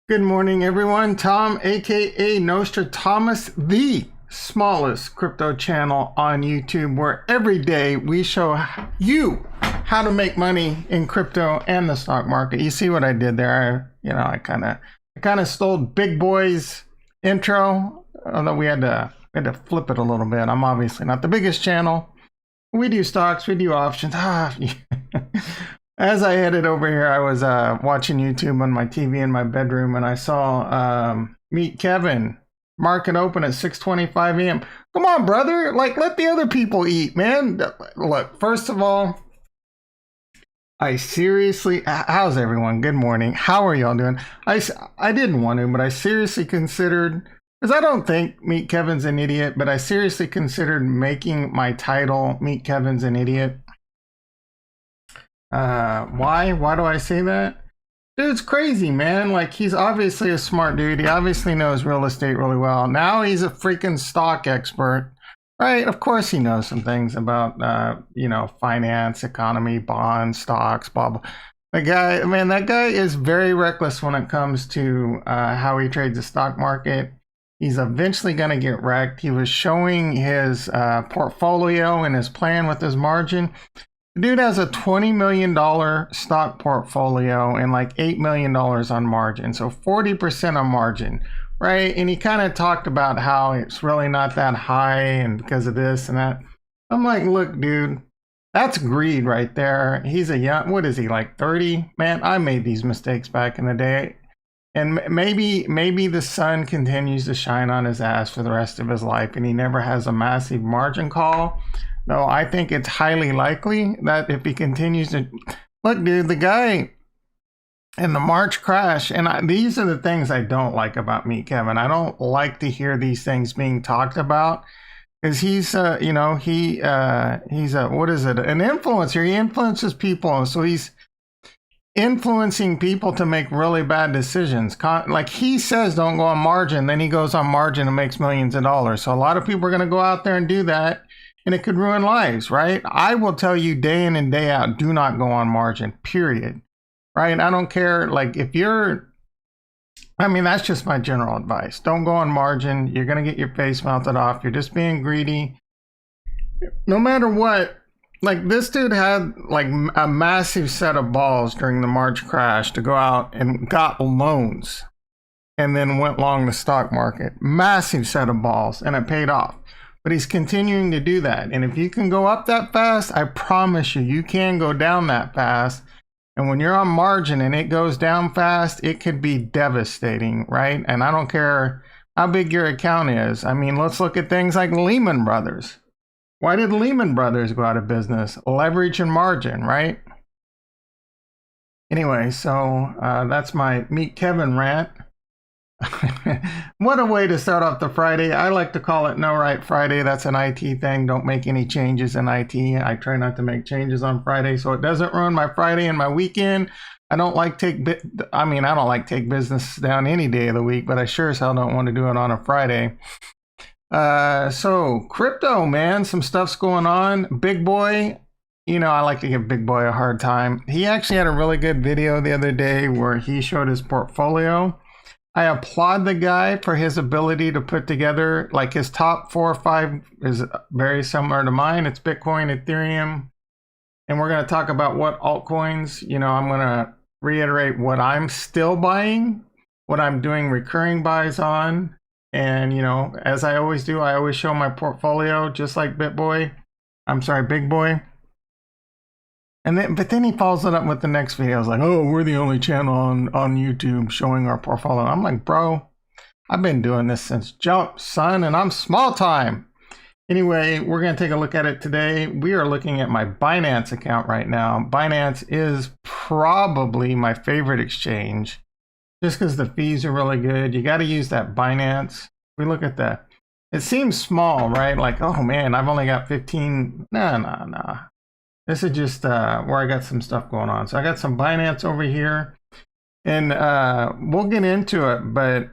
Good morning, everyone. Tom, aka Nostradamus, the smallest crypto channel on YouTube, where every day we show you how to make money in crypto and the stock market. You see what I did there? I kind of stole Big Boy's intro, although we had to flip it a little bit. I'm obviously not the biggest channel. We do stocks, we do options. As I headed over here, I was watching YouTube on my TV in my bedroom, and I saw Meet Kevin. Market open at 6:25 a.m. Come on, brother. Let the other people eat, man. Look, first of all, how's everyone? Good morning. How are y'all doing? I didn't want to, but I seriously considered, because I don't think Meet Kevin's an idiot, but I seriously considered making my title Meet Kevin's an Idiot. Why do I say that? Dude's crazy, man. He's obviously a smart dude. He obviously knows real estate really well. Now he's a freaking stock expert, right? Of course he knows some things about, finance, economy, bonds, stocks, blah, blah. That guy is very reckless when it comes to how he trades the stock market. He's eventually going to get wrecked. He was showing his portfolio and his plan with his margin. Dude has a $20 million stock portfolio and like $8 million on margin. So 40% on margin, right? And he kind of talked about how it's really not that high and because of this and that. I'm like, look, dude, that's greed right there. He's a young, what is he, like 30? Man, I made these mistakes back in the day. And maybe the sun continues to shine on his ass for the rest of his life and he never has a massive margin call. No, I think it's highly likely that if he continues to... Look, dude, the guy in the March crash, and these are the things I don't like about Meet Kevin. I don't like to hear these things being talked about because he's, what is it? An influencer. He influences people. So he's influencing people to make really bad decisions. Like he says, don't go on margin. Then he goes on margin and makes millions of dollars. So a lot of people are going to go out there and do that. And it could ruin lives, right? I will tell you day in and day out, do not go on margin, period. Right? I don't care. If you're, that's just my general advice. Don't go on margin. You're going to get your face melted off. You're just being greedy. No matter what, this dude had a massive set of balls during the March crash to go out and got loans and then went long the stock market. Massive set of balls, and it paid off. But he's continuing to do that. And if you can go up that fast, I promise you can go down that fast. And when you're on margin and it goes down fast, it could be devastating, right? And I don't care how big your account is. Let's look at things like Lehman Brothers. Why did Lehman Brothers go out of business? Leverage and margin, right? Anyway, so that's my Meet Kevin rant. What a way to start off the Friday. I like to call it No Right Friday. That's an IT thing. Don't make any changes in IT. I try not to make changes on Friday so it doesn't ruin my Friday and my weekend. I don't like take business down any day of the week, but I sure as hell don't want to do it on a Friday. So crypto, man, some stuff's going on. Big Boy, I like to give Big Boy a hard time. He actually had a really good video the other day where he showed his portfolio. I applaud the guy for his ability to put together, his top 4 or 5 is very similar to mine. It's Bitcoin, Ethereum, and we're going to talk about what altcoins. I'm going to reiterate what I'm still buying, what I'm doing recurring buys on. And, as I always do, I always show my portfolio just like Big Boy. But then he follows it up with the next video. It's like, oh, we're the only channel on YouTube showing our portfolio. I'm like, bro, I've been doing this since jump, son, and I'm small time. Anyway, we're going to take a look at it today. We are looking at my Binance account right now. Binance is probably my favorite exchange just because the fees are really good. You got to use that Binance. We look at that. It seems small, right? Oh, man, I've only got 15. No. This is just where I got some stuff going on. So I got some Binance over here, and we'll get into it. But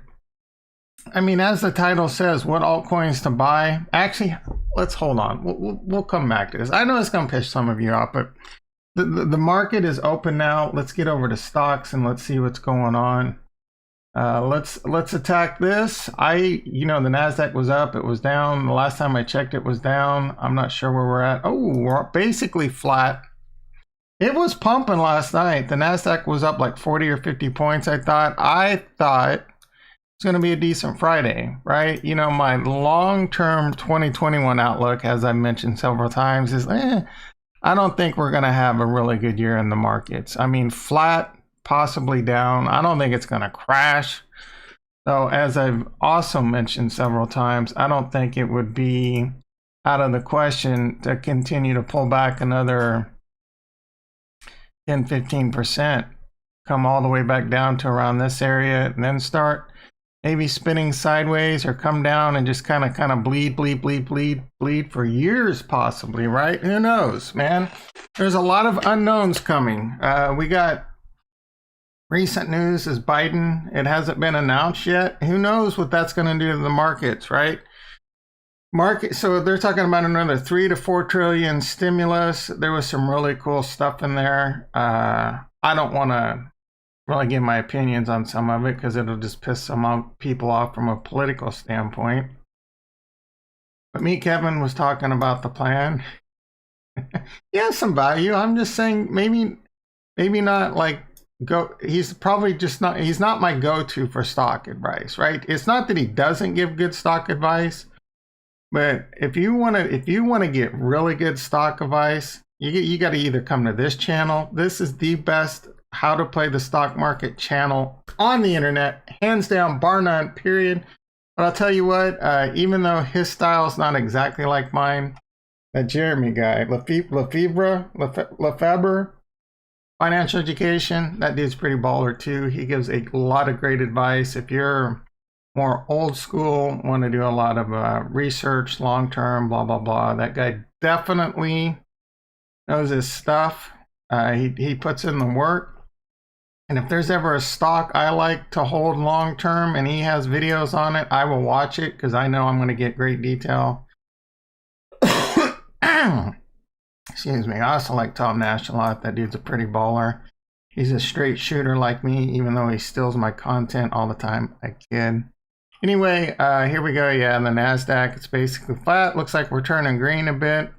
as the title says, what altcoins to buy? Actually, let's hold on. We'll come back to this. I know it's going to piss some of you off, but the market is open now. Let's get over to stocks and let's see what's going on. Let's attack this. The Nasdaq was up, it was down. The last time I checked, it was down. I'm not sure where we're at. Oh, we're basically flat. It was pumping last night. The Nasdaq was up like 40 or 50 points. I thought it's going to be a decent Friday, right? My long-term 2021 outlook, as I mentioned several times, is I don't think we're going to have a really good year in the markets. I mean, flat, possibly down. I don't think it's going to crash. So as I've also mentioned several times, I don't think it would be out of the question to continue to pull back another 10-15%, come all the way back down to around this area, and then start maybe spinning sideways or come down and just kind of bleed for years possibly, right? Who knows, man? There's a lot of unknowns coming. We got recent news is Biden. It hasn't been announced yet. Who knows what that's going to do to the markets, right? So they're talking about another 3 to 4 trillion stimulus. There was some really cool stuff in there. I don't want to really give my opinions on some of it because it'll just piss some people off from a political standpoint. But me, Kevin, was talking about the plan. He has some value. I'm just saying maybe not like he's probably just not, he's not my go-to for stock advice, right? It's not that he doesn't give good stock advice, but if you want to get really good stock advice, you got to either come to this channel. This is the best how to play the stock market channel on the internet, hands down, bar none, period. But I'll tell you what, even though his style is not exactly like mine, that Jeremy guy, Lefebvre, financial education, that dude's pretty baller too. He gives a lot of great advice. If you're more old school, want to do a lot of research, long-term, blah, blah, blah, that guy definitely knows his stuff. He puts in the work. And if there's ever a stock I like to hold long-term and he has videos on it, I will watch it because I know I'm going to get great detail. Excuse me. I also like Tom Nash a lot. That dude's a pretty baller. He's a straight shooter like me, even though he steals my content all the time. I kid. Anyway, here we go. Yeah, the Nasdaq, it's basically flat. Looks like we're turning green a bit.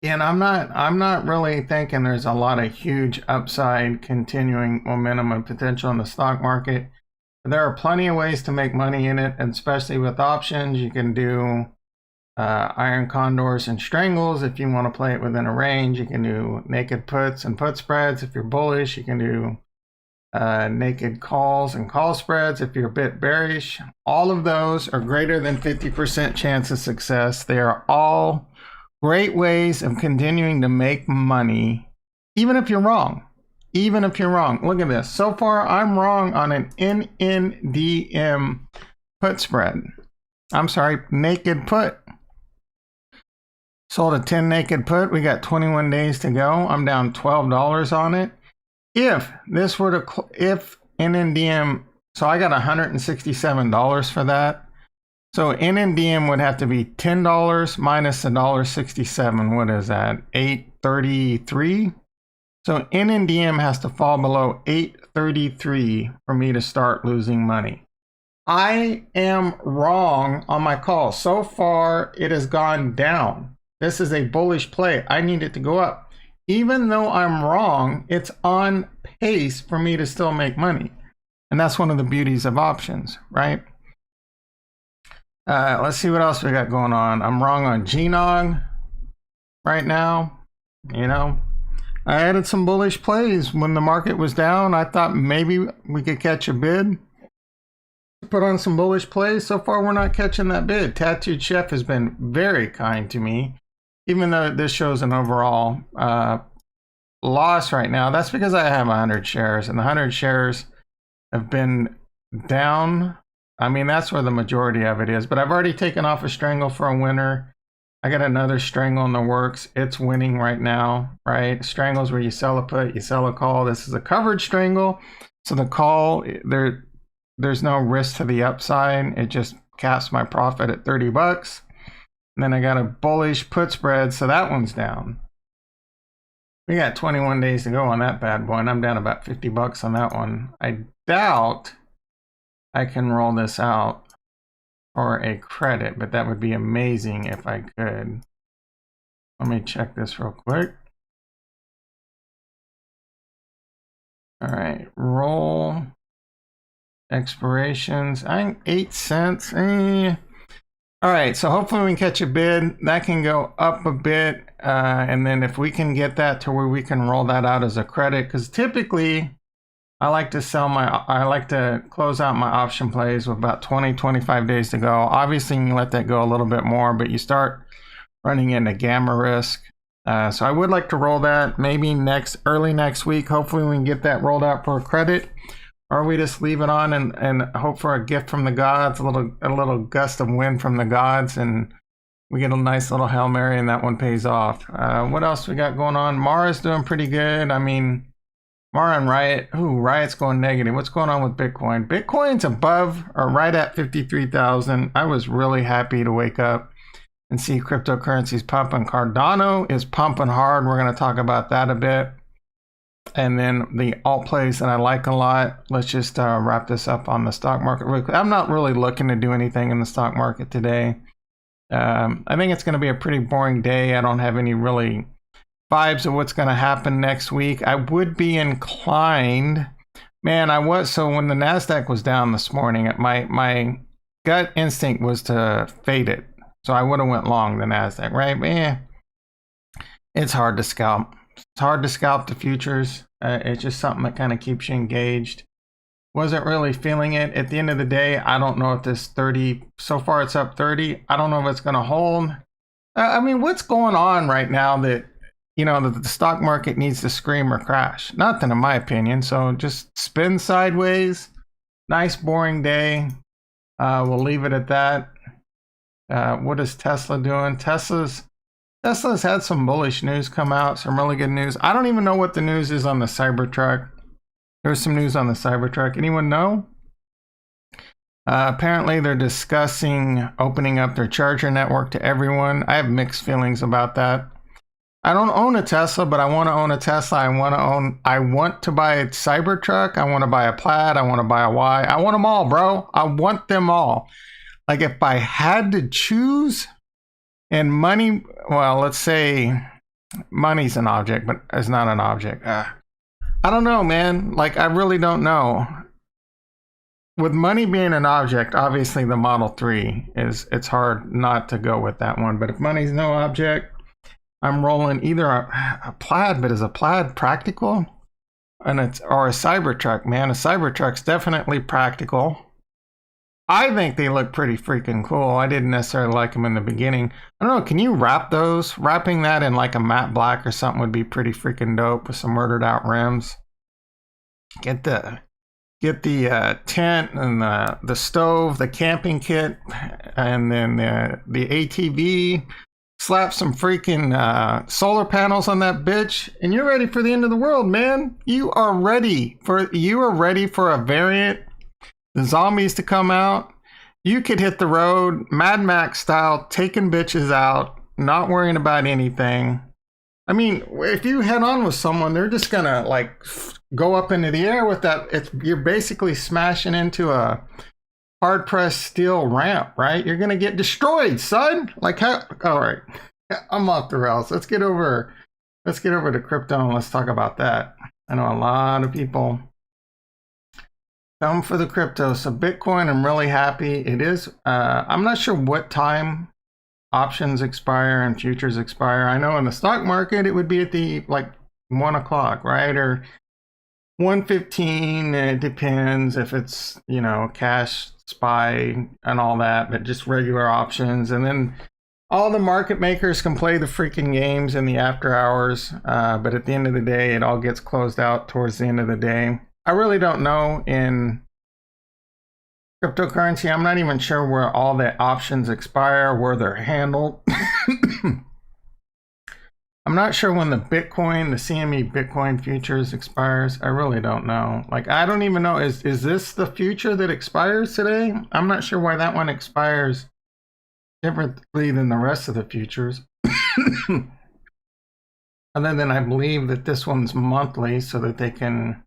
And I'm not really thinking there's a lot of huge upside, continuing momentum and potential in the stock market. There are plenty of ways to make money in it, and especially with options. You can do iron condors and strangles if you want to play it within a range. You can do naked puts and put spreads if you're bullish. You can do naked calls and call spreads if you're a bit bearish. All of those are greater than 50% chance of success. They are all great ways of continuing to make money, even if you're wrong. Even if you're wrong. Look at this. So far, I'm wrong on an NNDM put spread. I'm sorry, naked put. Sold a 10 naked put. We got 21 days to go. I'm down $12 on it. If this were to, if NNDM, so I got $167 for that. So NNDM would have to be $10 minus $1.67. What is that? $8.33. So NNDM has to fall below $8.33 for me to start losing money. I am wrong on my call. So far, it has gone down. This is a bullish play. I need it to go up. Even though I'm wrong, it's on pace for me to still make money. And that's one of the beauties of options, right? Let's see what else we got going on. I'm wrong on GNOG right now. I added some bullish plays when the market was down. I thought maybe we could catch a bid. Put on some bullish plays. So far, we're not catching that bid. Tattooed Chef has been very kind to me, even though this shows an overall loss right now. That's because I have 100 shares, and the 100 shares have been down. I mean, that's where the majority of it is, but I've already taken off a strangle for a winner. I got another strangle in the works. It's winning right now, right? Strangles where you sell a put, you sell a call. This is a covered strangle. So the call, there's no risk to the upside. It just caps my profit at 30 bucks. And then I got a bullish put spread, so that one's down. We got 21 days to go on that bad boy, and I'm down about 50 bucks on that one. I doubt I can roll this out for a credit, but that would be amazing if I could. Let me check this real quick. All right, roll expirations. I think 8 cents. All right, so hopefully we can catch a bid. That can go up a bit, and then if we can get that to where we can roll that out as a credit, because typically I like to close out my option plays with about 20-25 days to go. Obviously, you can let that go a little bit more, but you start running into gamma risk. So I would like to roll that maybe early next week. Hopefully we can get that rolled out for a credit, or we just leave it on and hope for a gift from the gods, a little gust of wind from the gods, and we get a nice little Hail Mary and that one pays off. What else we got going on? Mara's doing pretty good. I mean, Mara and Riot. Ooh, Riot's going negative. What's going on with Bitcoin? Bitcoin's above or right at 53,000. I was really happy to wake up and see cryptocurrencies pumping. Cardano is pumping hard. We're going to talk about that a bit. And then the alt plays that I like a lot. Let's just wrap this up on the stock market real quick. I'm not really looking to do anything in the stock market today. I think it's going to be a pretty boring day. I don't have any really vibes of what's going to happen next week. I would be inclined, man. So when the Nasdaq was down this morning, my gut instinct was to fade it. So I would have went long the Nasdaq, right? Man, it's hard to scalp. It's hard to scalp the futures. It's just something that kind of keeps you engaged. Wasn't really feeling it. At the end of the day, I don't know if this 30, so far it's up 30. I don't know if it's going to hold. I mean, what's going on right now that, that the stock market needs to scream or crash? Nothing in my opinion. So just spin sideways. Nice boring day. We'll leave it at that. What is Tesla doing? Tesla's had some bullish news come out, some really good news. I don't even know what the news is on the Cybertruck. There's some news on the Cybertruck. Anyone know? Apparently they're discussing opening up their charger network to everyone. I have mixed feelings about that. I don't own a Tesla, but I want to own a Tesla. I want to buy a Cybertruck. I want to buy a Plaid. I want to buy a Y. I want them all, bro. I want them all. Like if I had to choose, and money, well, let's say money's an object, but it's not an object. I don't know, man. Like I really don't know. With money being an object, obviously the Model 3 it's hard not to go with that one. But if money's no object, I'm rolling either a Plaid, but is a Plaid practical? Or a Cybertruck, man. A Cybertruck's definitely practical. I think they look pretty freaking cool. I didn't necessarily like them in the beginning. I don't know, can you wrap those? Wrapping that in like a matte black or something would be pretty freaking dope with some murdered out rims. Get the tent and the stove, the camping kit, and then the ATV. Slap some freaking solar panels on that bitch, and you're ready for the end of the world, man. You are ready for a variant. The zombies to come out. You could hit the road, Mad Max style, taking bitches out, not worrying about anything. I mean, if you head on with someone, they're just gonna like go up into the air with that. You're basically smashing into a hard pressed steel ramp, right? You're gonna get destroyed, son. Like how? All right, I'm off the rails. Let's get over to crypto and let's talk about that. I know a lot of people come for the crypto. So Bitcoin, I'm really happy. It is. I'm not sure what time options expire and futures expire. I know in the stock market it would be at the like 1 o'clock, right? Or 1:15. It depends if it's cash SPY and all that, but just regular options. And then all the market makers can play the freaking games in the after hours. But at the end of the day, it all gets closed out towards the end of the day. I really don't know in cryptocurrency. I'm not even sure where all the options expire, where they're handled. I'm not sure when the CME Bitcoin futures expires. I really don't know. Like, I don't even know. Is this the future that expires today? I'm not sure why that one expires differently than the rest of the futures. Other than I believe that this one's monthly so that they can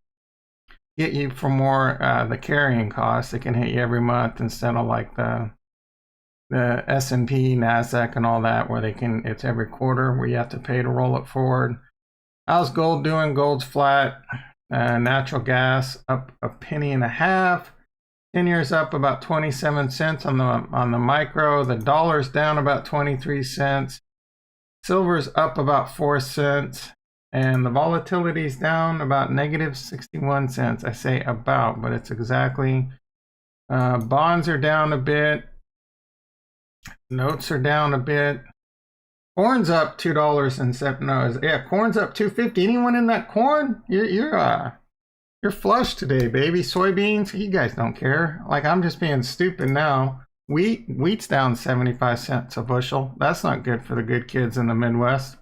get you for more the carrying costs. It can hit you every month instead of like the S&P, NASDAQ, and all that, where it's every quarter where you have to pay to roll it forward. How's gold doing? Gold's flat. Natural gas up a penny and a half. 10 years up about 27 cents on the micro. The dollar's down about 23 cents. Silver's up about 4 cents. And the volatility's down about negative 61 cents. I say about, but it's exactly. Bonds are down a bit. Notes are down a bit. Corn's up $2 and corn's up $2.50. Anyone in that corn? You're flush today, baby. Soybeans, you guys don't care. Like, I'm just being stupid now. Wheat's down 75 cents a bushel. That's not good for the good kids in the Midwest.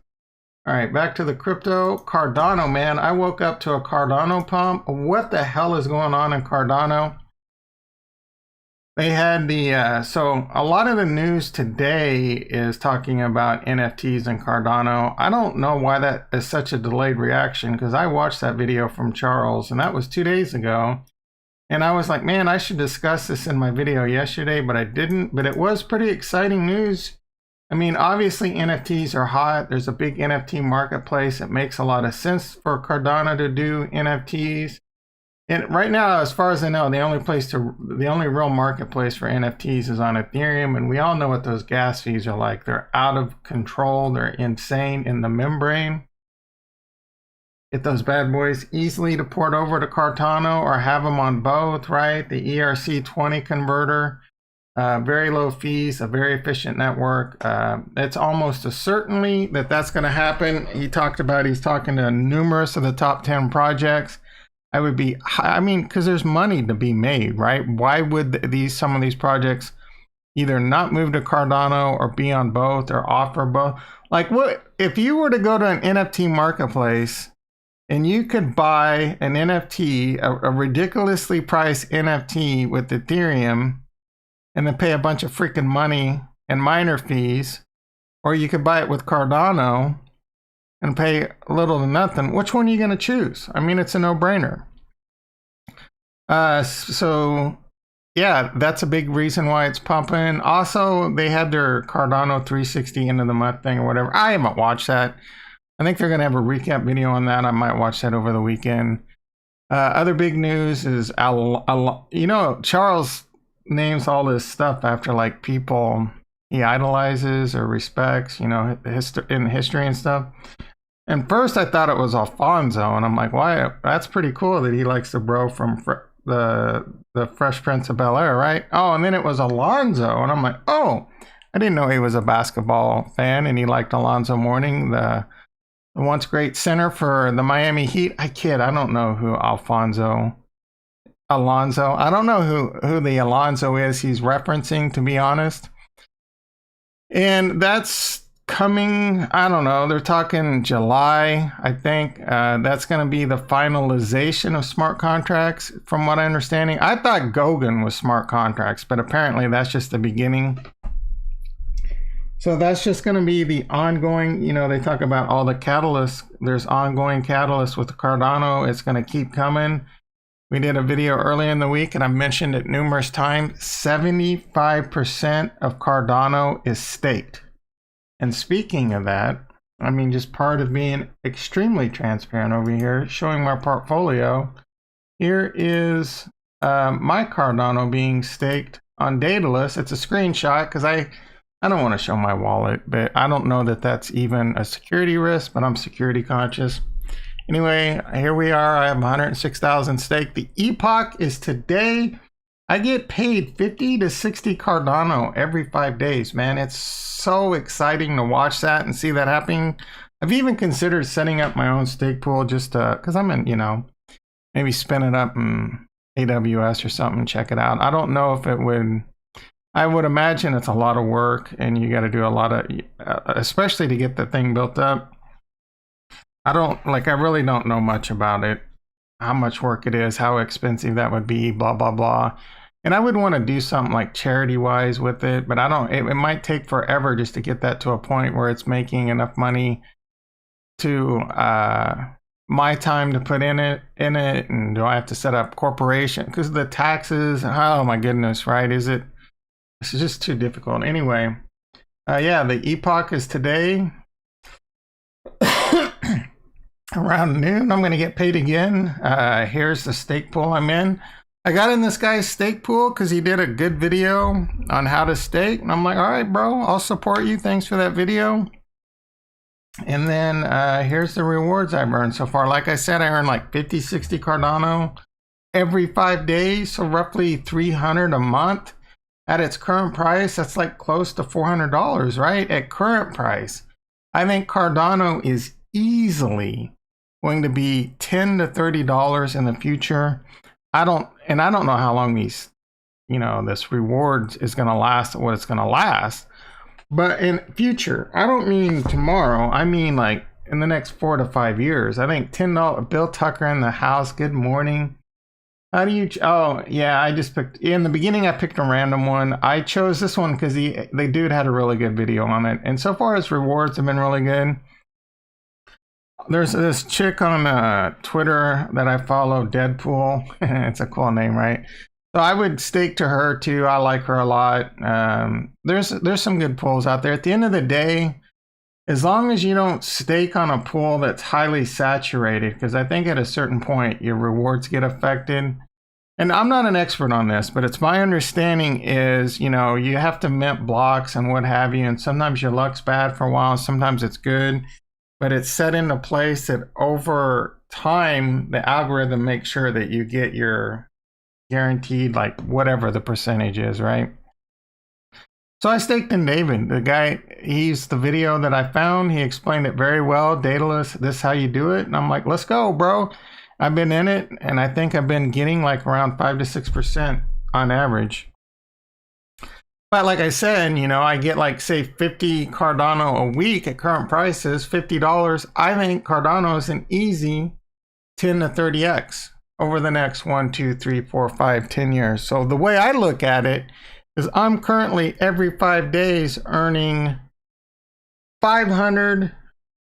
All right, back to the crypto. Cardano, man. I woke up to a Cardano pump. What the hell is going on in Cardano? They had so a lot of the news today is talking about NFTs and Cardano. I don't know why that is such a delayed reaction, because I watched that video from Charles, and that was 2 days ago. And I was like, man, I should discuss this in my video yesterday, but I didn't. But it was pretty exciting news. I mean, obviously NFTs are hot. There's a big NFT marketplace. It makes a lot of sense for Cardano to do NFTs. And right now, as far as I know, the only real marketplace for NFTs is on Ethereum, and we all know what those gas fees are like. They're out of control. They're insane in the membrane. Get those bad boys easily to port over to Cardano or have them on both, right? The ERC20 converter, very low fees, a very efficient network. It's almost a certainty that that's going to happen. He's talking to numerous of the top 10 projects. Because there's money to be made, right? Why would some of these projects either not move to Cardano or be on both or offer both? Like, what if you were to go to an NFT marketplace and you could buy an NFT, a ridiculously priced NFT with Ethereum, and then pay a bunch of freaking money and miner fees, or you could buy it with Cardano and pay little to nothing? Which one are you going to choose? I mean, it's a no-brainer. So yeah, that's a big reason why it's pumping. Also, they had their Cardano 360 end of the month thing or whatever. I haven't watched that. I think they're going to have a recap video on that. I might watch that over the weekend. Other big news is, Charles names all this stuff after like people he idolizes or respects, in history and stuff. And first I thought it was Alfonso, and I'm like, why? That's pretty cool that he likes the bro from the Fresh Prince of Bel-Air, right? Oh, and then it was Alonzo, and I'm like, oh, I didn't know he was a basketball fan and he liked Alonzo Mourning, the once great center for the Miami Heat. I don't know who Alonzo. I don't know who the Alonzo is he's referencing, to be honest. And that's coming, I don't know, they're talking July, I think. That's going to be the finalization of smart contracts, from what I understanding. I thought Goguen was smart contracts, but apparently that's just the beginning. So that's just going to be the ongoing, they talk about all the catalysts. There's ongoing catalysts with Cardano. It's going to keep coming. We did a video earlier in the week, and I mentioned it numerous times. 75% of Cardano is staked. And speaking of that, just part of being extremely transparent over here, showing my portfolio. Here is my Cardano being staked on Daedalus. It's a screenshot because I don't want to show my wallet, but I don't know that that's even a security risk, but I'm security conscious. Anyway, here we are. I have 106,000 staked. The epoch is today. I get paid 50 to 60 Cardano every 5 days, man. It's so exciting to watch that and see that happening. I've even considered setting up my own stake pool just to, because I'm in, maybe spin it up in AWS or something, check it out. I don't know if it would, I would imagine it's a lot of work and you got to do a lot of, especially to get the thing built up. I really don't know much about it, how much work it is, how expensive that would be, blah, blah, blah. And I would want to do something like charity wise with it, but it might take forever just to get that to a point where it's making enough money to my time to put in it, and do I have to set up corporation? Because the taxes, oh my goodness, right? This is just too difficult. Anyway, yeah, the epoch is today. Around noon, I'm going to get paid again. Here's the stake pool I'm in. I got in this guy's stake pool because he did a good video on how to stake. And I'm like, all right, bro, I'll support you. Thanks for that video. And then here's the rewards I've earned so far. Like I said, I earned like 50, 60 Cardano every 5 days. So roughly 300 a month. At its current price, that's like close to $400, right? At current price. I think Cardano is easily going to be $10 to $30 in the future. I don't know how long these, this reward is going to last, what it's going to last. But in future, I don't mean tomorrow. I mean like in the next 4 to 5 years. I think $10. Bill Tucker in the house. Good morning. How do you? Oh yeah, I just picked. In the beginning, I picked a random one. I chose this one because the dude had a really good video on it, and so far his rewards have been really good. There's this chick on Twitter that I follow, Deadpool. It's a cool name, right? So I would stake to her too. I like her a lot. There's some good pools out there. At the end of the day, as long as you don't stake on a pool that's highly saturated, because I think at a certain point your rewards get affected. And I'm not an expert on this, but it's my understanding is, you have to mint blocks and what have you. And sometimes your luck's bad for a while. Sometimes it's good. But it's set into place that over time, the algorithm makes sure that you get your guaranteed, like whatever the percentage is, right? So I staked in David. The guy, he's the video that I found. He explained it very well. Daedalus, this is how you do it. And I'm like, let's go, bro. I've been in it, and I think I've been getting like around 5 to 6% on average. But like I said, I get like, say, 50 Cardano a week at current prices, $50. I think Cardano is an easy 10 to 30x over the next 1, 2, 3, 4, 5, 10 years. So the way I look at it is I'm currently every 5 days earning 500.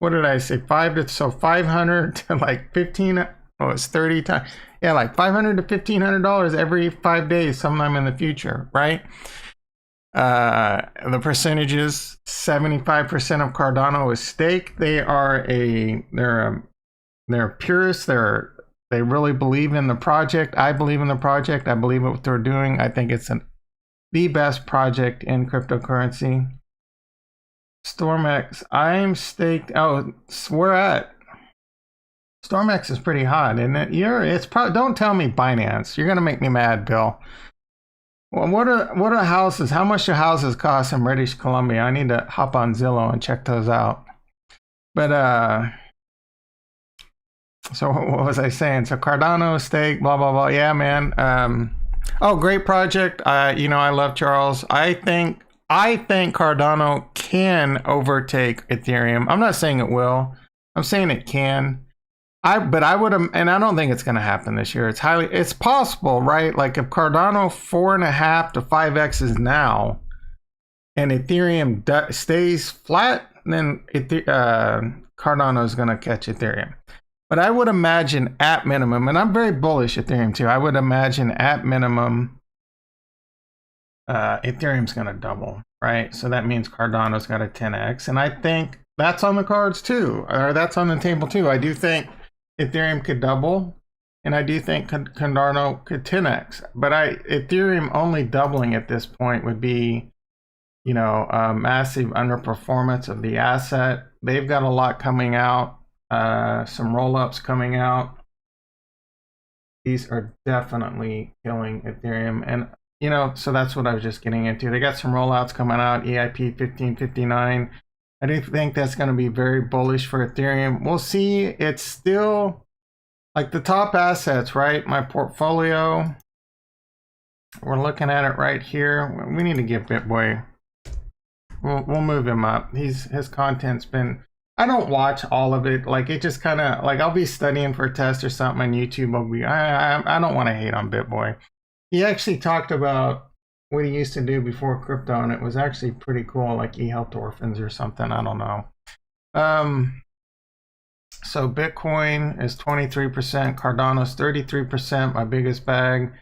What did I say? 500 to like 15. Oh, it's 30 times. Yeah, like $500 to $1,500 every 5 days, sometime in the future, right? The percentages: 75% of Cardano is staked. They're purists. They really believe in the project. I believe in the project. I believe what they're doing. I think it's the best project in cryptocurrency. StormX, I'm staked. Oh, where at? StormX is pretty hot, isn't it? It's probably. Don't tell me Binance. You're gonna make me mad, Bill. Well, what are houses? How much do houses cost in British Columbia? I need to hop on Zillow and check those out. But so what was I saying? So Cardano stake, blah blah blah. Yeah, man. Oh, great project. I love Charles. I think Cardano can overtake Ethereum. I'm not saying it will. I'm saying it can. But I would, and I don't think it's going to happen this year. It's possible, right? Like if Cardano 4.5 to 5x is now, and Ethereum stays flat, then Cardano is going to catch Ethereum. But I would imagine at minimum, and I'm very bullish Ethereum too. I would imagine at minimum, Ethereum's going to double, right? So that means Cardano's got a 10x, and I think that's on the cards too, or that's on the table too. I do think Ethereum could double, and I do think Cardano could 10x. But Ethereum only doubling at this point would be, a massive underperformance of the asset. They've got a lot coming out, some roll-ups coming out. These are definitely killing Ethereum, and so that's what I was just getting into. They got some rollouts coming out, EIP 1559. I do think that's going to be very bullish for Ethereum. We'll see. It's still like the top assets, right? My portfolio. We're looking at it right here. We need to give BitBoy. We'll move him up. His content's been. I don't watch all of it. Like it just kind of like I'll be studying for a test or something on YouTube. I don't want to hate on BitBoy. He actually talked about what he used to do before crypto, and it was actually pretty cool. Like he helped orphans or something. I don't know. So Bitcoin is 23%, Cardano's 33%, my biggest bag.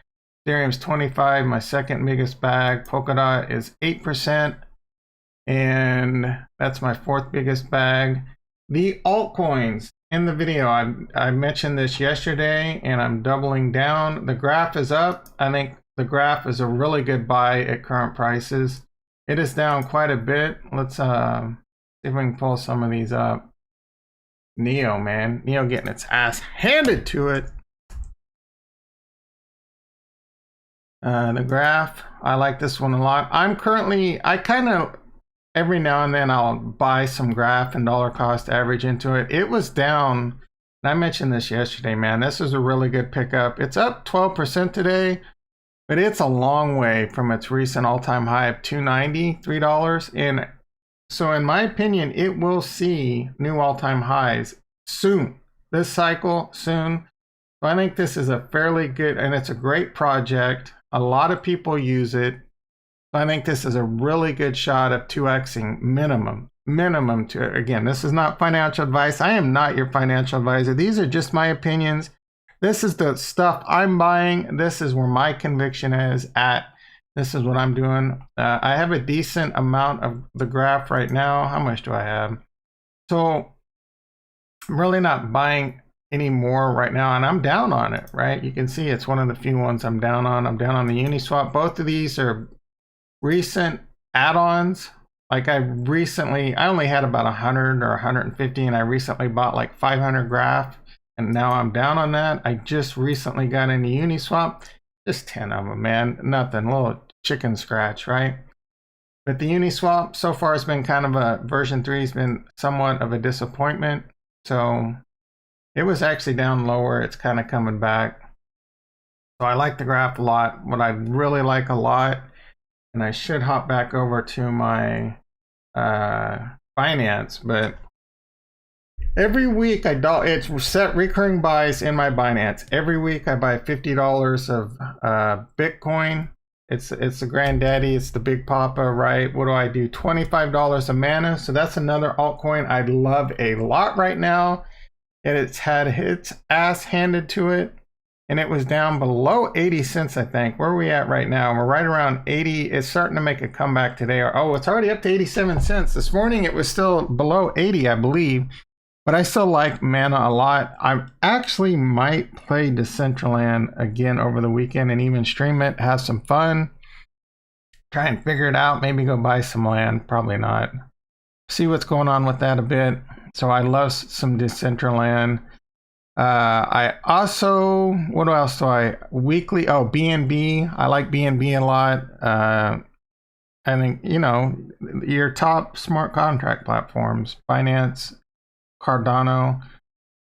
Ethereum's 25, my second biggest bag. Polkadot is 8%, and that's my fourth biggest bag. The altcoins in the video, I mentioned this yesterday, and I'm doubling down. The graph is up. I think the graph is a really good buy at current prices. It is down quite a bit. Let's see if we can pull some of these up. Neo, man. Neo getting its ass handed to it. The graph, I like this one a lot. I kind of, every now and then I'll buy some graph and dollar cost average into it. It was down, and I mentioned this yesterday, man. This is a really good pickup. It's up 12% today, but it's a long way from its recent all-time high of $293. And so in my opinion, it will see new all-time highs soon. This cycle, soon. So I think this is a fairly good, and it's a great project. A lot of people use it. I think this is a really good shot of 2xing minimum to, again, this is not financial advice. I am not your financial advisor. These are just my opinions. This is the stuff I'm buying. This is where my conviction is at. This is what I'm doing. I have a decent amount of the graph right now. How much do I have? So I'm really not buying any more right now, and I'm down on it, right? You can see it's one of the few ones I'm down on. I'm down on the Uniswap. Both of these are recent add-ons. Like I only had about 100 or 150, and I recently bought like 500 graph, and now I'm down on that. I just recently got into Uniswap. Just 10 of them, man. Nothing, little chicken scratch, right? But the Uniswap so far has been kind of a, version 3 has been somewhat of a disappointment. So it was actually down lower. It's kind of coming back. So I like the graph a lot. What I really like a lot, and I should hop back over to my Binance, but every week it's set recurring buys in my Binance. Every week I buy $50 of Bitcoin. It's the granddaddy. It's the big papa, right? What do I do? $25 of mana. So that's another altcoin I love a lot right now. And it's had its ass handed to it, and it was down below 80 cents, I think. Where are we at right now? We're right around 80. It's starting to make a comeback today. Oh, it's already up to 87 cents. This morning it was still below 80, I believe. But I still like mana a lot. I actually might play Decentraland again over the weekend and even stream it, have some fun. Try and figure it out. Maybe go buy some land. Probably not. See what's going on with that a bit. So I love some Decentraland. I also, what else do I, weekly, oh, BNB. I like BNB a lot. I think, you know, your top smart contract platforms, Binance, Cardano.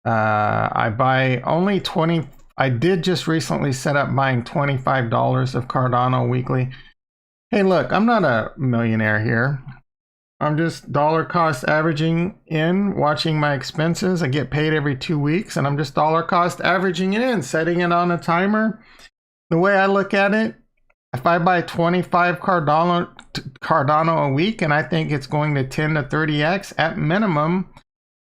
I buy only 20. I did just recently set up buying $25 of Cardano weekly. Hey, look, I'm not a millionaire here. I'm just dollar cost averaging in, watching my expenses. I get paid every 2 weeks, and I'm just dollar cost averaging it in, setting it on a timer. The way I look at it, if I buy 25 Cardano a week, and I think it's going to 10 to 30x at minimum,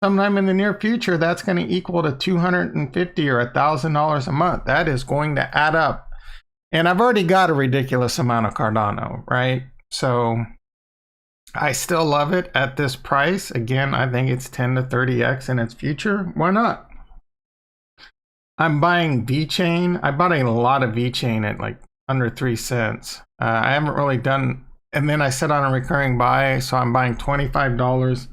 sometime in the near future, that's going to equal to $250 or $1,000 a month. That is going to add up. And I've already got a ridiculous amount of Cardano, right? So I still love it at this price. Again, I think it's 10 to 30x in its future. Why not? I'm buying VeChain. I bought a lot of VeChain at like under 3 cents. I haven't really done, and then I set on a recurring buy, so I'm buying $25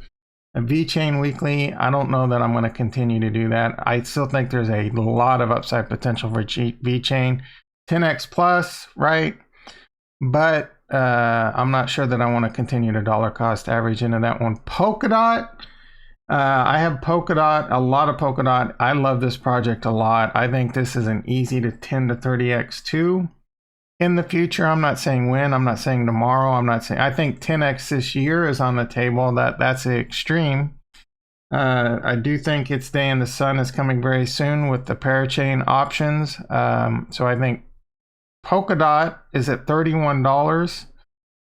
of VeChain weekly. I don't know that I'm going to continue to do that. I still think there's a lot of upside potential for VeChain. 10x plus, right? But I'm not sure that I want to continue to dollar cost average into that one. Polkadot. I have Polkadot, a lot of Polkadot. I love this project a lot. I think this is an easy to 10 to 30x too in the future. I'm not saying when, I'm not saying tomorrow. I'm not saying, I think 10x this year is on the table. That's the extreme. I do think its day in the sun is coming very soon with the parachain options. So I think Polkadot is at $31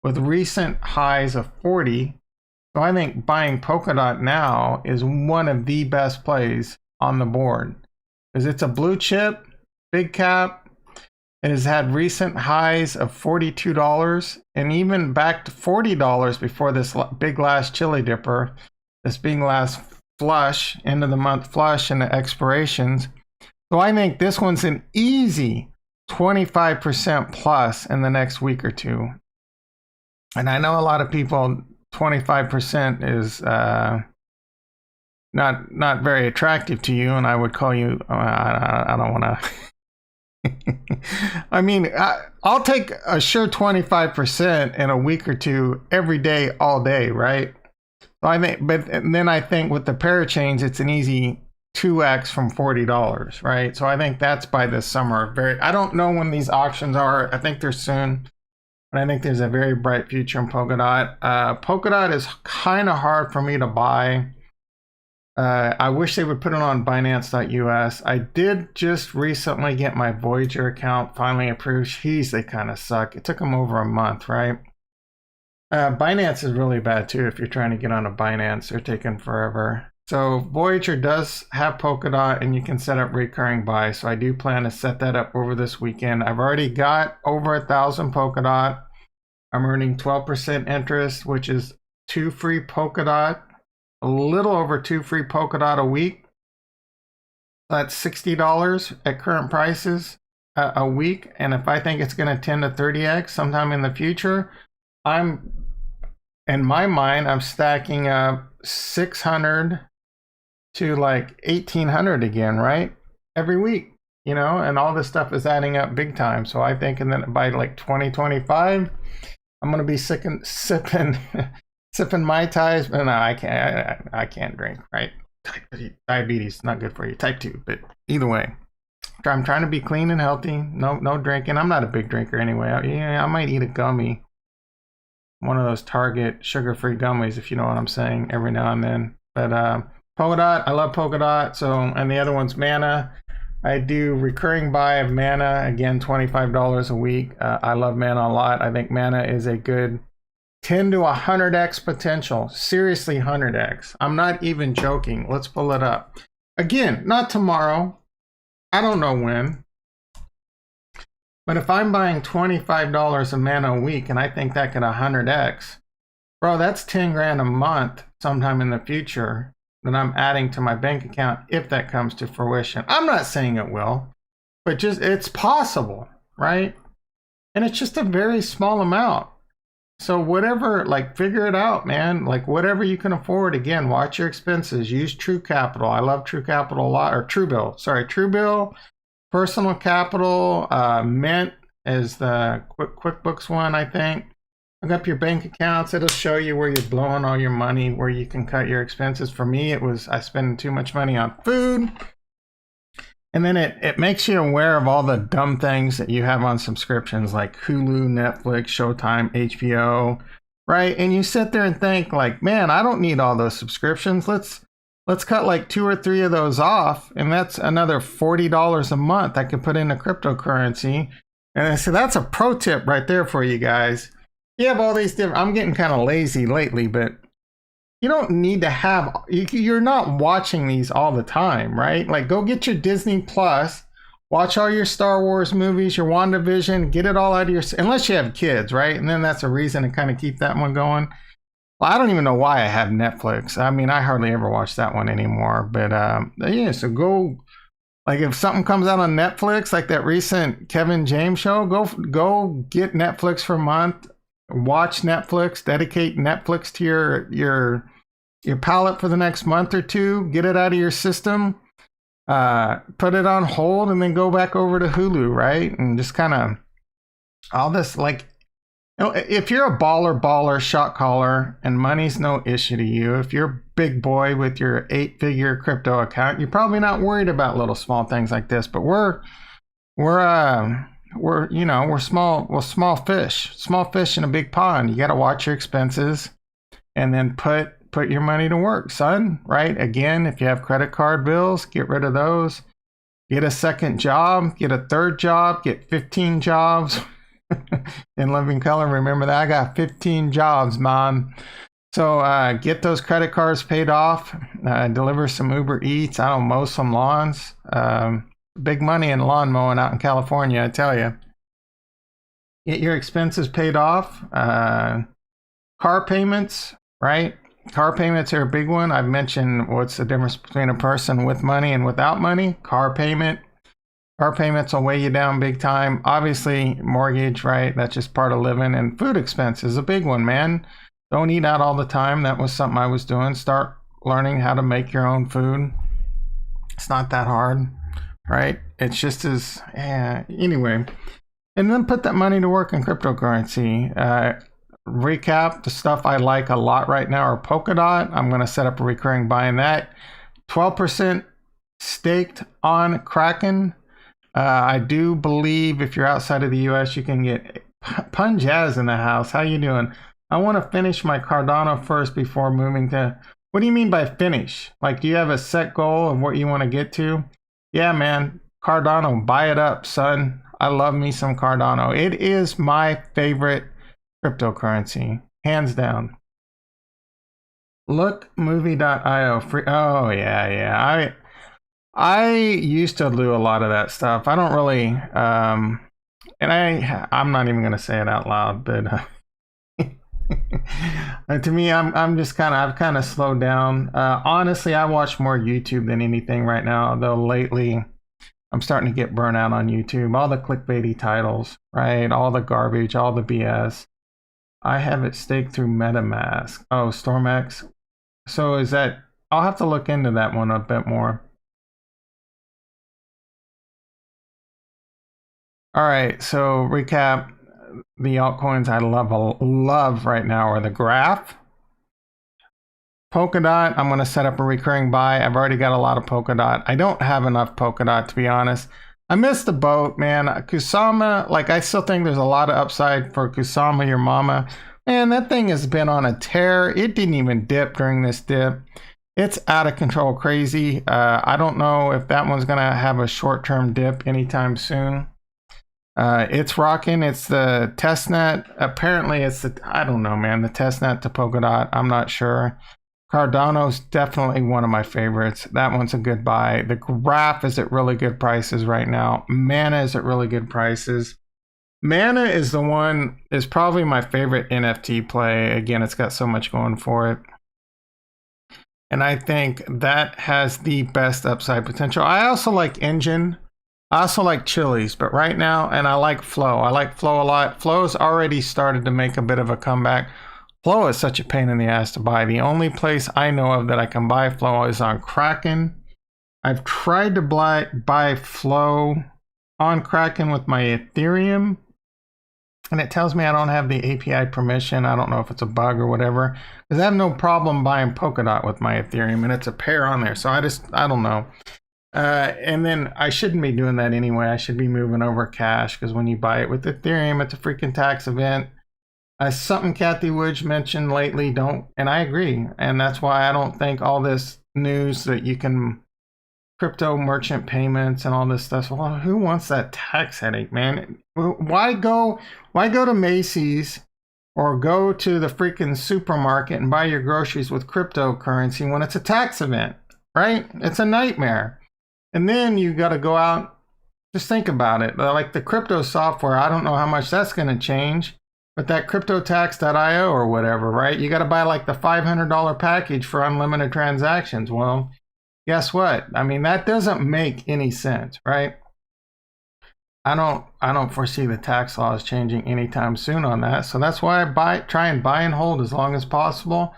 with recent highs of 40. So I think buying Polkadot now is one of the best plays on the board, because it's a blue chip, big cap. It has had recent highs of $42 and even back to $40 before this big last chili dipper, this big last flush, end of the month flush and the expirations. So I think this one's an easy 25% plus in the next week or two. And I know a lot of people, 25% is not very attractive to you, and I would call you, I don't want to. I mean, I'll take a sure 25% in a week or two every day, all day, right? So I think, but then I think with the parachains, it's an easy 2x from $40, right? So I think that's by this summer. I don't know when these auctions are. I think they're soon. But I think there's a very bright future in Polkadot. Polkadot is kind of hard for me to buy. I wish they would put it on Binance.us. I did just recently get my Voyager account finally approved. Jeez, they kind of suck. It took them over a month, right? Binance is really bad too. If you're trying to get on a Binance, they're taking forever. So Voyager does have Polkadot, and you can set up recurring buy. So I do plan to set that up over this weekend. I've already got over 1,000 Polkadot. I'm earning 12% interest, which is 2 free Polkadot, a little over 2 free Polkadot a week. That's $60 at current prices a week. And if I think it's going to 10 to 30x sometime in the future, in my mind, I'm stacking up 600 to like 1,800 again, right? Every week, you know, and all this stuff is adding up big time. So I think, and then by like 2025, I'm going to be sipping Mai Tais. But no, I can't drink, right? Diabetes, not good for you. Type 2, but either way, I'm trying to be clean and healthy. No drinking. I'm not a big drinker anyway. I might eat a gummy, one of those Target sugar-free gummies, if you know what I'm saying, every now and then. But Polkadot, I love Polkadot. So, and the other one's Mana. I do recurring buy of Mana, again, $25 a week. I love Mana a lot. I think Mana is a good 10 to 100x potential. Seriously, 100x. I'm not even joking. Let's pull it up. Again, not tomorrow. I don't know when. But if I'm buying $25 of Mana a week, and I think that could 100x, bro, that's 10 grand a month sometime in the future that I'm adding to my bank account if that comes to fruition. I'm not saying it will, but just it's possible, right? And it's just a very small amount. So whatever, like, figure it out, man. Like, whatever you can afford. Again, watch your expenses. Use True Capital. I love True Capital a lot. Or Truebill. Sorry, Truebill. Personal Capital. Mint is the QuickBooks one, I think. Look up your bank accounts. It'll show you where you're blowing all your money, where you can cut your expenses. For me, it was I spend too much money on food. And then it makes you aware of all the dumb things that you have on subscriptions like Hulu, Netflix, Showtime, HBO, right? And you sit there and think like, man, I don't need all those subscriptions. Let's cut like 2 or 3 of those off. And that's another $40 a month I could put into cryptocurrency. And I said, that's a pro tip right there for you guys. You have all these different, I'm getting kind of lazy lately, but you don't need to have, you're not watching these all the time, right? Like, go get your Disney Plus, watch all your Star Wars movies, your WandaVision, get it all out of your, unless you have kids, right? And then that's a reason to kind of keep that one going. Well, I don't even know why I have Netflix. I mean, I hardly ever watch that one anymore, but yeah, so go, like if something comes out on Netflix, like that recent Kevin James show, go get Netflix for a month. Watch Netflix, dedicate Netflix to your palette for the next month or two, get it out of your system, put it on hold, and then go back over to Hulu, right? And just kind of all this, like, you know, if you're a baller, shot caller, and money's no issue to you, if you're a big boy with your 8-figure crypto account, you're probably not worried about little small things like this. But we're small fish in a big pond. You got to watch your expenses and then put your money to work, son, right? Again, if you have credit card bills, get rid of those. Get a second job, get a third job, get 15 jobs. In living color, remember that I got 15 jobs, man. So get those credit cards paid off, deliver some Uber Eats, I don't know, mow some lawns. Big money in lawn mowing out in California, I tell you. Get your expenses paid off. Car payments, right? Car payments are a big one. I've mentioned what's the difference between a person with money and without money. Car payments will weigh you down big time. Obviously, mortgage, right? That's just part of living. And food expense is a big one, man. Don't eat out all the time. That was something I was doing. Start learning how to make your own food. It's not that hard, right? It's just as, anyway. And then put that money to work in cryptocurrency. Recap, the stuff I like a lot right now are Polkadot. I'm going to set up a recurring buy in that. 12% staked on Kraken. I do believe if you're outside of the US, you can get Punjaz in the house. How you doing? I want to finish my Cardano first before moving to... What do you mean by finish? Like, do you have a set goal of what you want to get to? Yeah, man. Cardano, buy it up, son. I love me some Cardano. It is my favorite cryptocurrency, hands down. Lookmovie.io free. Oh yeah. I used to do a lot of that stuff. I don't really, and I'm not even gonna say it out loud, but to me, I've kind of slowed down. Honestly, I watch more YouTube than anything right now. Though lately, I'm starting to get burnt out on YouTube. All the clickbaity titles, right? All the garbage, all the BS. I have it staked through MetaMask. Oh, StormX. So is that? I'll have to look into that one a bit more. All right, so recap, the altcoins I love right now are the Graph, Polkadot. I'm going to set up a recurring buy. I've already got a lot of Polkadot. I don't have enough Polkadot, to be honest. I missed the boat, man. Kusama, like, I still think there's a lot of upside for Kusama, your mama. Man, that thing has been on a tear. It didn't even dip during this dip. It's out of control crazy. I don't know if that one's going to have a short-term dip anytime soon. It's rocking. It's the testnet. Apparently, it's the, I don't know, man, the testnet to Polkadot. I'm not sure. Cardano's definitely one of my favorites. That one's a good buy. The Graph is at really good prices right now. Mana is at really good prices. Mana is the one, is probably my favorite NFT play. Again, it's got so much going for it. And I think that has the best upside potential. I also like Engine. I also like Chili's, but right now, and I like Flow. I like Flow a lot. Flow's already started to make a bit of a comeback. Flow is such a pain in the ass to buy. The only place I know of that I can buy Flow is on Kraken. I've tried to buy Flow on Kraken with my Ethereum, and it tells me I don't have the API permission. I don't know if it's a bug or whatever, because I have no problem buying Polkadot with my Ethereum, and it's a pair on there. So I don't know. And then I shouldn't be doing that anyway. I should be moving over cash, because when you buy it with Ethereum, it's a freaking tax event. Something Kathy Woods mentioned lately, and I agree. And that's why I don't think all this news that you can crypto merchant payments and all this stuff. Well, who wants that tax headache, man? Why go to Macy's or go to the freaking supermarket and buy your groceries with cryptocurrency when it's a tax event, right? It's a nightmare. And then you got to go out, just think about it. Like the crypto software, I don't know how much that's going to change, but that cryptotax.io or whatever, right? You got to buy like the $500 package for unlimited transactions. Well, guess what? I mean, that doesn't make any sense, right? I don't foresee the tax laws changing anytime soon on that. So that's why I try and buy and hold as long as possible.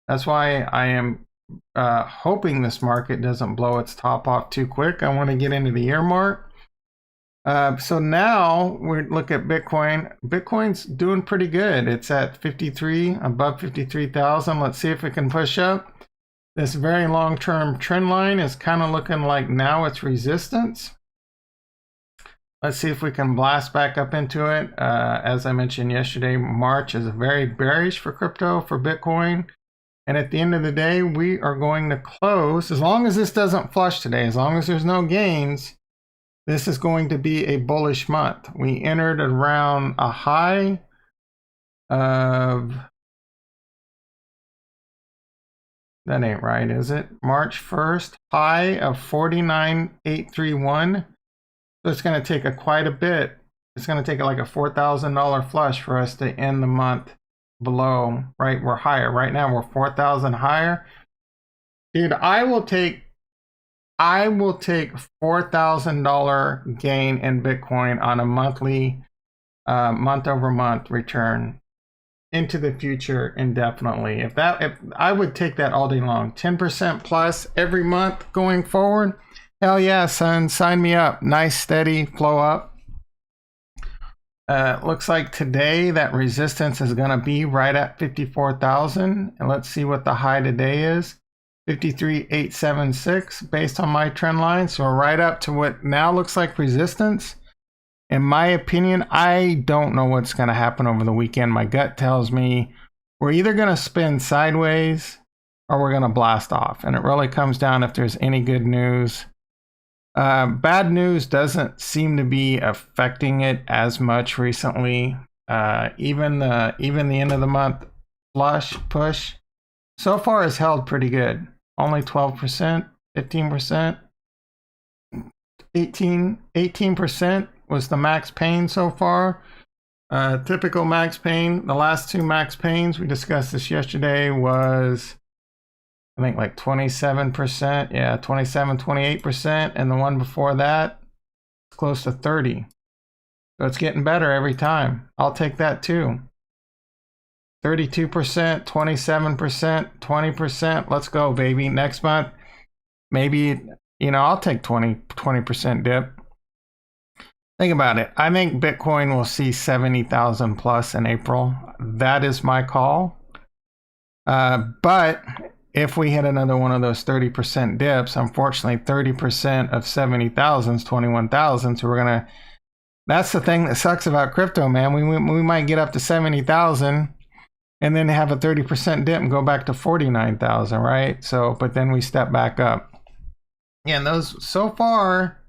That's why I am hoping this market doesn't blow its top off too quick. I want to get into the year mark. So now we look at Bitcoin. Bitcoin's doing pretty good. It's at 53, above 53,000. Let's see if it can push up. This very long-term trend line is kind of looking like now it's resistance. Let's see if we can blast back up into it. As I mentioned yesterday, March is very bearish for crypto, for Bitcoin. And at the end of the day, we are going to close, as long as this doesn't flush today, as long as there's no gains, this is going to be a bullish month. We entered around a high of That ain't right, is it? March 1st, high of 49,831. So it's going to take quite a bit. It's going to take like a $4,000 flush for us to end the month below, right? We're higher. Right now we're 4,000 higher. Dude, I will take $4,000 gain in Bitcoin on a monthly, month over month return into the future indefinitely. If I would take that all day long, 10% plus every month going forward. Hell yeah, son, sign me up. Nice steady flow up. Looks like today that resistance is going to be right at 54,000. And let's see what the high today is. 53,876 based on my trend line. So we're right up to what now looks like resistance. In my opinion, I don't know what's going to happen over the weekend. My gut tells me we're either going to spin sideways or we're going to blast off. And it really comes down if there's any good news. Bad news doesn't seem to be affecting it as much recently. Even the end of the month flush push so far has held pretty good. Only 12%, 15%, 18% was the max pain so far. Typical max pain. The last two max pains, we discussed this yesterday, was I think like 27%. Yeah, 27, 28%. And the one before that, it's close to 30. So it's getting better every time. I'll take that too. 32%, 27%, 20%. Let's go, baby. Next month, maybe, I'll take 20% dip. Think about it. I think Bitcoin will see 70,000 plus in April. That is my call. But if we hit another one of those 30% dips, unfortunately, 30% of 70,000 is 21,000. So that's the thing that sucks about crypto, man. We might get up to 70,000 and then have a 30% dip and go back to 49,000, right? So, but then we step back up. Yeah, and those, so far,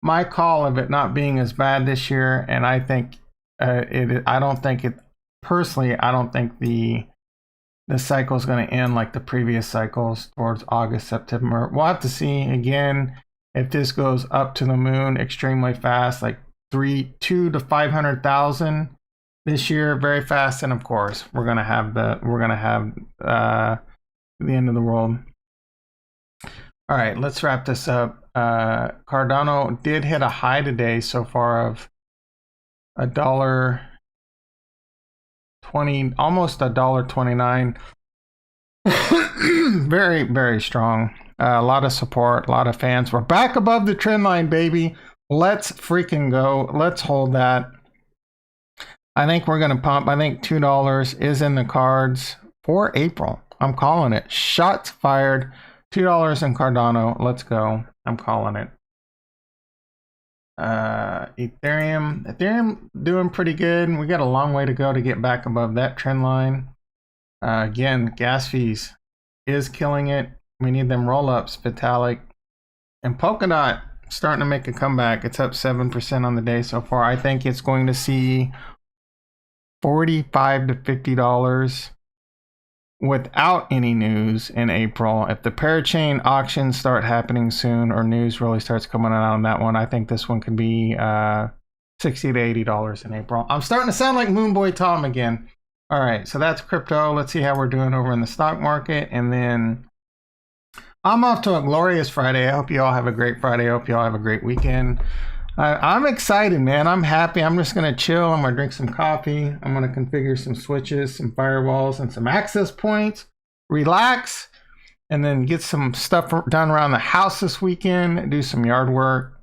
my call of it not being as bad this year, and I think I don't think the cycle is going to end like the previous cycles towards August, September. We'll have to see again if this goes up to the moon extremely fast, like 2 to 500,000 this year, very fast. And of course, we're going to have the end of the world. All right, let's wrap this up. Cardano did hit a high today so far of $1.20, almost $1.29. Very, very strong. A lot of support, a lot of fans. We're back above the trend line, baby. Let's freaking go. Let's hold that. I think we're going to pump. I think $2 is in the cards for April. I'm calling it. Shots fired. $2 in Cardano. Let's go. I'm calling it. Ethereum doing pretty good. We got a long way to go to get back above that trend line. Again, gas fees is killing it. We need them roll-ups, Vitalik. And Polkadot starting to make a comeback. It's up 7% on the day so far. I think it's going to see $45 to $50 without any news in April. If the parachain auctions start happening soon or news really starts coming out on that one, I think this one could be $60 to $80 in April. I'm starting to sound like Moonboy Tom again. All right, so that's crypto. Let's see how we're doing over in the stock market. And then I'm off to a glorious Friday. I hope you all have a great Friday. I hope you all have a great weekend. I'm excited, man. I'm happy. I'm just going to chill. I'm going to drink some coffee. I'm going to configure some switches, some firewalls, and some access points. Relax, and then get some stuff done around the house this weekend. Do some yard work.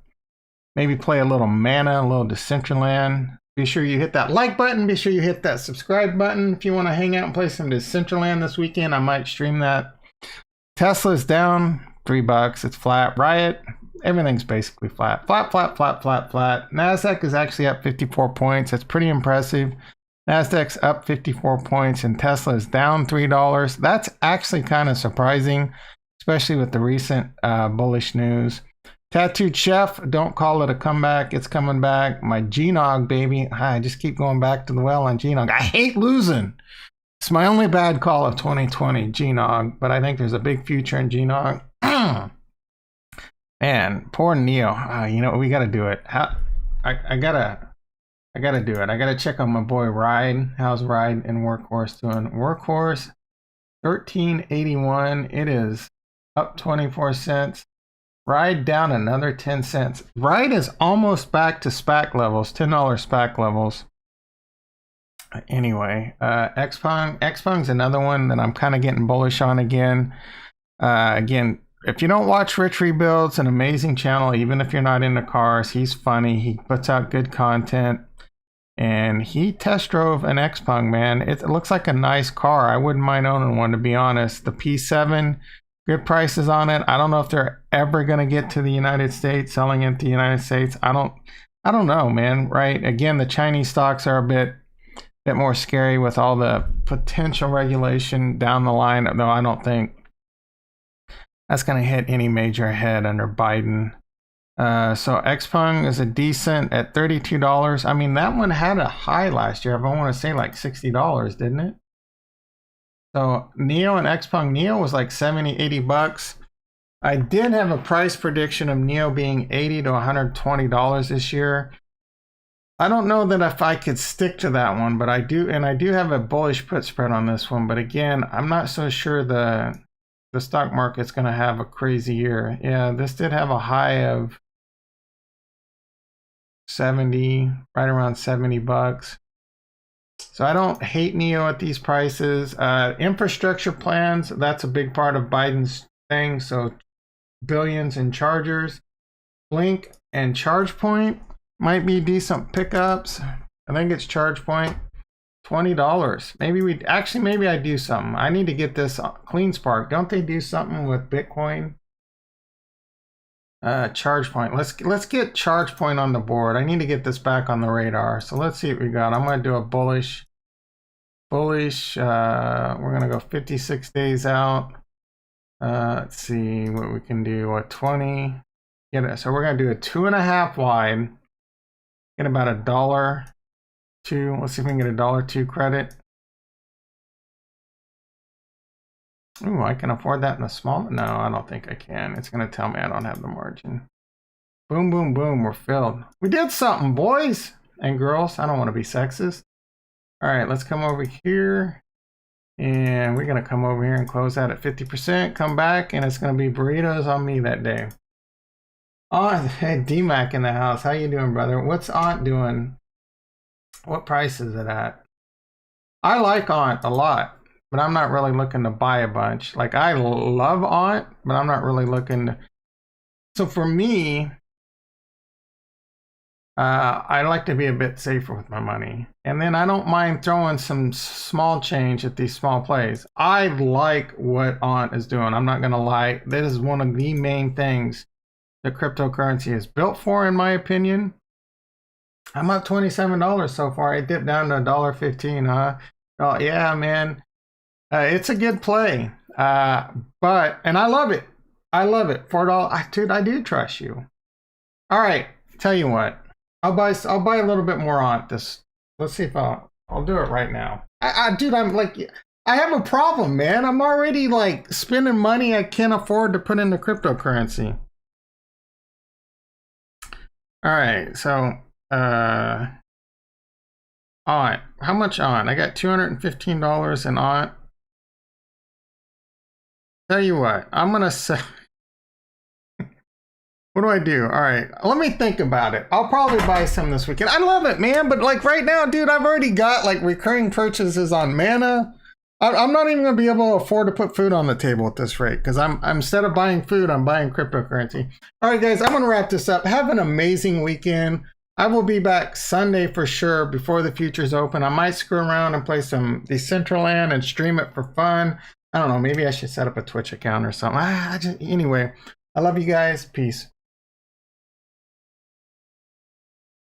Maybe play a little Mana, a little Decentraland. Be sure you hit that like button. Be sure you hit that subscribe button. If you want to hang out and play some Decentraland this weekend, I might stream that. Tesla's down $3. It's flat. Riot, everything's basically flat. Flat. NASDAQ is actually up 54 points. That's pretty impressive. NASDAQ's up 54 points and Tesla is down $3. That's actually kind of surprising, especially with the recent bullish news. Tattooed Chef, don't call it a comeback. It's coming back. My GNOG, baby. I just keep going back to the well on GNOG. I hate losing. It's my only bad call of 2020, GNOG, but I think there's a big future in GNOG. Man, poor Neo. You know, we gotta do it. I gotta do it. I gotta check on my boy Ride. How's Ride and Workhorse doing? Workhorse, 1381. It is up 24 cents. Ride down another 10 cents. Ride is almost back to SPAC levels, $10 SPAC levels. Anyway, Xpong's another one that I'm kind of getting bullish on again. Again, if you don't watch Rich Rebuilds, an amazing channel, even if you're not into cars, he's funny. He puts out good content. And he test drove an Xpong, man. It looks like a nice car. I wouldn't mind owning one, to be honest. The P7, good prices on it. I don't know if they're ever going to get to the United States, selling into the United States. I don't know, man, right? Again, the Chinese stocks are a bit more scary with all the potential regulation down the line, though I don't think that's going to hit any major head under Biden. So Xpeng is a decent at $32. I mean, that one had a high last year. I want to say like $60, didn't it? So Neo and Xpeng, Neo was like 70, 80 bucks. I did have a price prediction of Neo being $80 to $120 this year. I don't know that if I could stick to that one, but I do, and I do have a bullish put spread on this one. But again, I'm not so sure the stock market's going to have a crazy year. Yeah, this did have a high of 70, right around 70 bucks. So I don't hate Neo at these prices. Infrastructure plans, that's a big part of Biden's thing. So billions in chargers. Blink and ChargePoint might be decent pickups. I think it's ChargePoint, $20. Maybe I do something. I need to get this CleanSpark. Don't they do something with Bitcoin? ChargePoint. Let's get ChargePoint on the board. I need to get this back on the radar. So let's see what we got. I'm going to do a bullish. We're going to go 56 days out. Let's see what we can do. What, 20? So we're going to do a 2.5 wide. Get about $1.02. Let's see if we can get $1.02 credit. Ooh, I can afford that in a small. No, I don't think I can. It's going to tell me I don't have the margin. Boom, boom, boom. We're filled. We did something, boys and girls. I don't want to be sexist. All right, let's come over here. And we're going to come over here and close that at 50%. Come back, and it's going to be burritos on me that day. Aunt, hey, D-Mac in the house. How you doing, brother? What's Aunt doing? What price is it at? I like Aunt a lot, but I'm not really looking to buy a bunch. Like, I love Aunt, but I'm not really looking to. So for me, I like to be a bit safer with my money. And then I don't mind throwing some small change at these small plays. I like what Aunt is doing. I'm not going to lie. This is one of the main things that cryptocurrency is built for, in my opinion. I'm up $27 so far. It dipped down to $1.15, huh? Oh, yeah, man. It's a good play. And I love it. I love it. $4. Dude, I do trust you. All right. Tell you what. I'll buy a little bit more on this. Let's see if I'll do it right now. Dude, I'm like, I have a problem, man. I'm already like spending money I can't afford to put into cryptocurrency. All right, so Aunt, how much Aunt? I got $215 in Aunt. Tell you what, I'm gonna sell. What do I do? All right, let me think about it. I'll probably buy some this weekend. I love it, man, but like right now, dude, I've already got like recurring purchases on Mana. I'm not even gonna be able to afford to put food on the table at this rate because I'm instead of buying food, I'm buying cryptocurrency. All right, guys, I'm gonna wrap this up. Have an amazing weekend. I will be back Sunday for sure before the futures open. I might screw around and play some Decentraland and stream it for fun. I don't know. Maybe I should set up a Twitch account or something. Anyway, I love you guys. Peace.